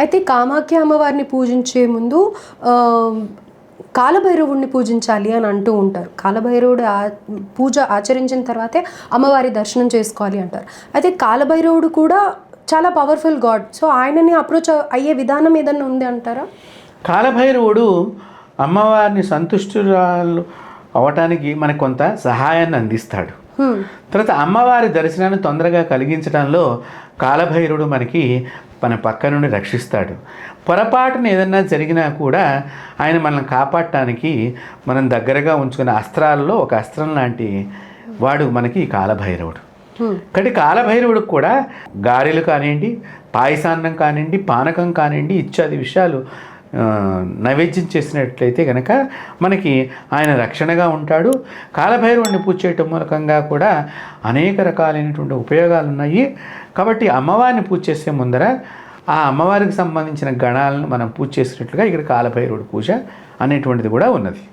అయితే కామాఖ్య అమ్మవారిని పూజించే ముందు కాలభైరవుడిని పూజించాలి అని అంటూ ఉంటారు. కాలభైరవుడు పూజ ఆచరించిన తర్వాతే అమ్మవారి దర్శనం చేసుకోవాలి అంటారు. అయితే కాలభైరవుడు కూడా చాలా పవర్ఫుల్ గాడ్. సో ఆయనని అప్రోచ్ అయ్యే విధానం ఏదన్నా ఉంది అంటారా? కాలభైరవుడు అమ్మవారిని సంతుష్టురాలు అవటానికి మనకు కొంత సహాయాన్ని అందిస్తాడు. తర్వాత అమ్మవారి దర్శనాన్ని తొందరగా కలిగించడంలో కాలభైరవుడు మనకి మన పక్క నుండి రక్షిస్తాడు. పొరపాటున ఏదన్నా జరిగినా కూడా ఆయన మనల్ని కాపాడటానికి మనం దగ్గరగా ఉంచుకునే అస్త్రాల్లో ఒక అస్త్రం లాంటి వాడు మనకి కాలభైరవుడు. కాబట్టి కాలభైరవుడికి కూడా గారెలు కానివ్వండి, పాయసాన్నం కానివ్వండి, పానకం కానివ్వండి ఇత్యాది విషయాలు నైవేద్యం చేసినట్లయితే కనుక మనకి ఆయన రక్షణగా ఉంటాడు. కాలభైరవుడిని పూజ చేయటం మూలకంగా కూడా అనేక రకాలైనటువంటి ఉపయోగాలు ఉన్నాయి. కాబట్టి అమ్మవారిని పూజ చేసే ముందర ఆ అమ్మవారికి సంబంధించిన గణాలను మనం పూజ చేసినట్లుగా ఇక్కడ కాలభైరవుడి పూజ అనేటువంటిది కూడా ఉన్నది.